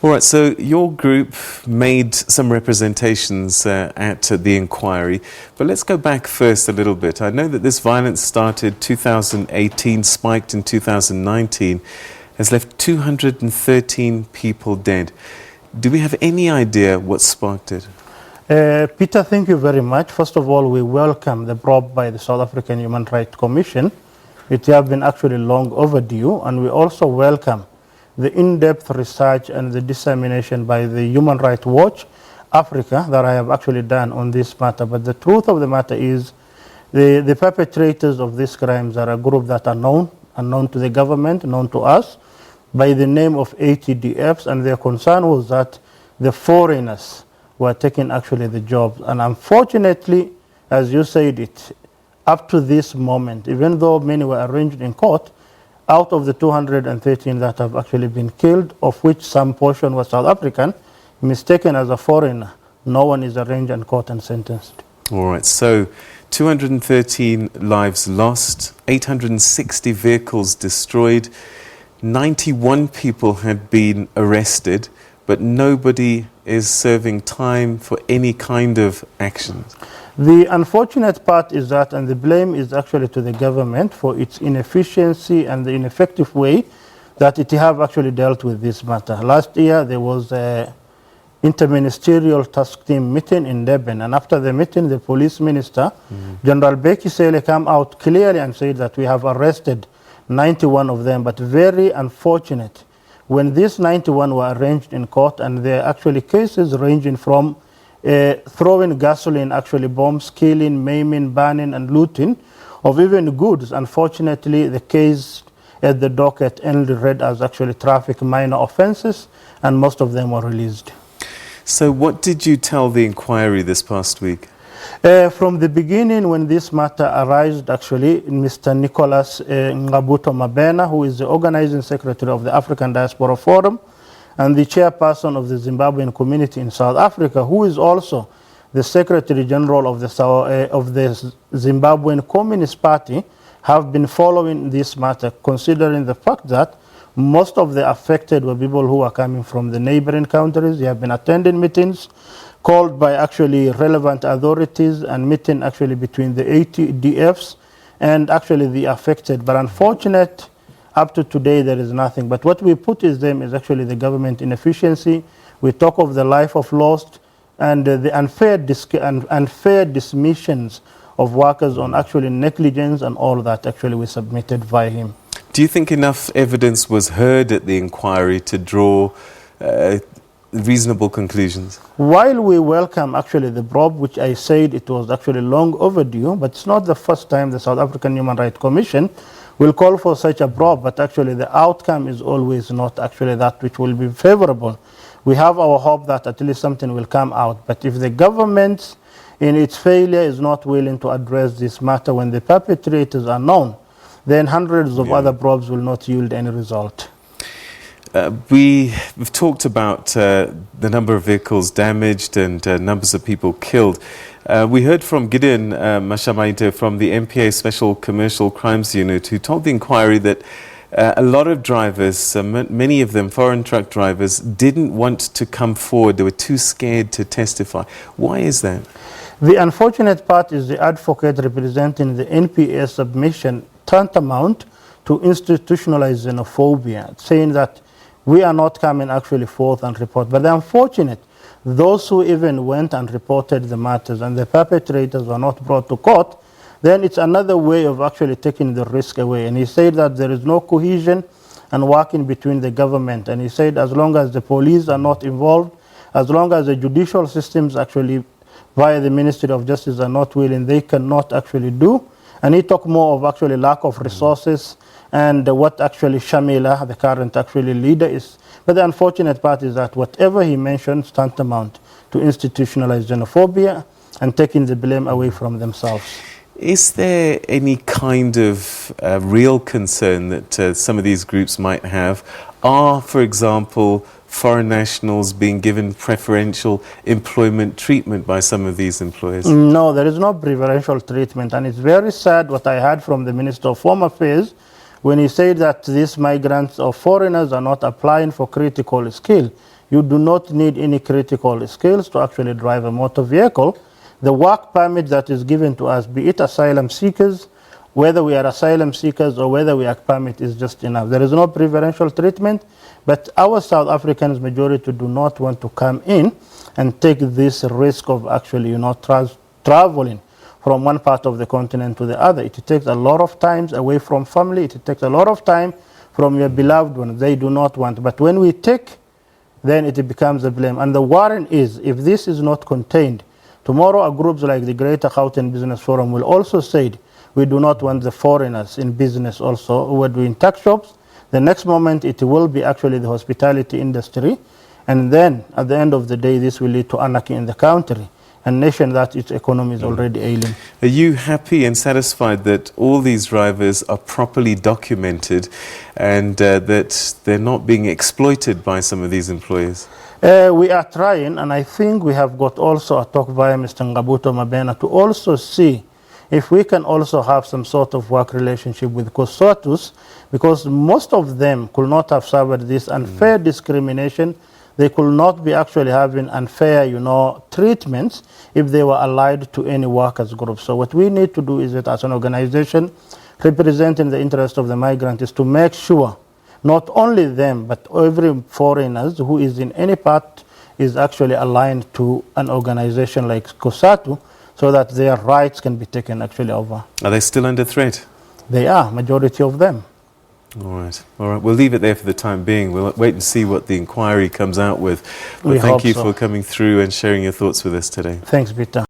All right, so your group made some representations at the inquiry, but let's go back first a little bit. I know that this violence started 2018, spiked in 2019, has left 213 people dead. Do we have any idea what sparked it? Peter, thank you very much. First of all, we welcome the probe by the South African Human Rights Commission. It has been actually long overdue, and we also welcome the in-depth research and the dissemination by the Human Rights Watch Africa that I have actually done on this matter. But the truth of the matter is the perpetrators of these crimes are a group that are known to the government, known to us, by the name of ATDFs, and their concern was that the foreigners were taking actually the jobs. And unfortunately, as you said it, up to this moment, even though many were arraigned in court, out of the 213 that have actually been killed, of which some portion was South African, mistaken as a foreigner, no one is arraigned and caught and sentenced. All right, so 213 lives lost, 860 vehicles destroyed, 91 people had been arrested, but nobody is serving time for any kind of actions. The unfortunate part is that, and the blame is actually to the government for its inefficiency and the ineffective way that it have actually dealt with this matter. Last year there was a interministerial task team meeting in Durban, and after the meeting the police minister, General Beki Cele, came out clearly and said that we have arrested 91 of them, but very unfortunate when these 91 were arraigned in court, and there are actually cases ranging from throwing gasoline, actually bombs, killing, maiming, burning and looting of even goods. Unfortunately, the case at the docket only read as actually traffic minor offenses, and most of them were released. So what did you tell the inquiry this past week? From the beginning, when this matter arose, actually, Mr. Nicholas Ngabuto Mabena, who is the organizing secretary of the African Diaspora Forum and the chairperson of the Zimbabwean community in South Africa, who is also the Secretary General of the Zimbabwean Communist Party, have been following this matter, considering the fact that most of the affected were people who are coming from the neighboring countries. They have been attending meetings called by actually relevant authorities and meeting actually between the ATDFs and actually the affected. But unfortunate, up to today, there is nothing. But what we put is them is actually the government inefficiency. We talk of the life of lost and the unfair dismissions of workers on actually negligence and all that actually we submitted via him. Do you think enough evidence was heard at the inquiry to draw reasonable conclusions? While we welcome actually the probe, which I said it was actually long overdue, but it's not the first time the South African Human Rights Commission will call for such a probe, but actually the outcome is always not actually that which will be favorable. We have our hope that at least something will come out, but if the government in its failure is not willing to address this matter when the perpetrators are known, then hundreds of other probes will not yield any result. We've talked about the number of vehicles damaged and numbers of people killed. We heard from Gideon Mashamaite from the MPA Special Commercial Crimes Unit, who told the inquiry that a lot of drivers, many of them foreign truck drivers, didn't want to come forward. They were too scared to testify. Why is that? The unfortunate part is the advocate representing the NPA submission tantamount to institutionalise xenophobia, saying that we are not coming actually forth and report. But the unfortunate, those who even went and reported the matters and the perpetrators were not brought to court, then it's another way of actually taking the risk away. And he said that there is no cohesion and working between the government. And he said as long as the police are not involved, as long as the judicial systems actually via the Ministry of Justice are not willing, they cannot actually do. And he talked more of actually lack of resources and what actually Shamila, the current actually leader, is. But the unfortunate part is that whatever he mentions tantamount to institutionalize xenophobia and taking the blame away from themselves. Is there any kind of real concern that some of these groups might have? Are, for example, foreign nationals being given preferential employment treatment by some of these employers? No, there is no preferential treatment, and it's very sad what I heard from the Minister of Home Affairs when he said that these migrants or foreigners are not applying for critical skill. You do not need any critical skills to actually drive a motor vehicle. The work permit that is given to us, be it asylum seekers, whether we are asylum seekers or whether we are permit, is just enough. There is no preferential treatment, but our South Africans majority do not want to come in and take this risk of actually, traveling from one part of the continent to the other. It takes a lot of time away from family. It takes a lot of time from your beloved ones. They do not want. But when we take, then it becomes a blame. And the warning is, if this is not contained, tomorrow groups like the Greater Gauteng Business Forum will also say, we do not want the foreigners in business also who are doing tax shops. The next moment it will be actually the hospitality industry. And then at the end of the day, this will lead to anarchy in the country, a nation that its economy is already ailing. Are you happy and satisfied that all these drivers are properly documented and that they're not being exploited by some of these employers? We are trying, and I think we have got also a talk via Mr. Ngabuto Mabena to also see if we can also have some sort of work relationship with COSATUs, because most of them could not have suffered this unfair discrimination. They could not be actually having unfair, treatments if they were allied to any workers group. So what we need to do is that as an organization representing the interest of the migrant is to make sure not only them, but every foreigners who is in any part is actually aligned to an organization like COSATU, so that their rights can be taken actually over. Are they still under threat? They are, majority of them. All right. We'll leave it there for the time being. We'll wait and see what the inquiry comes out with. But thank you for coming through and sharing your thoughts with us today. Thanks, Peter.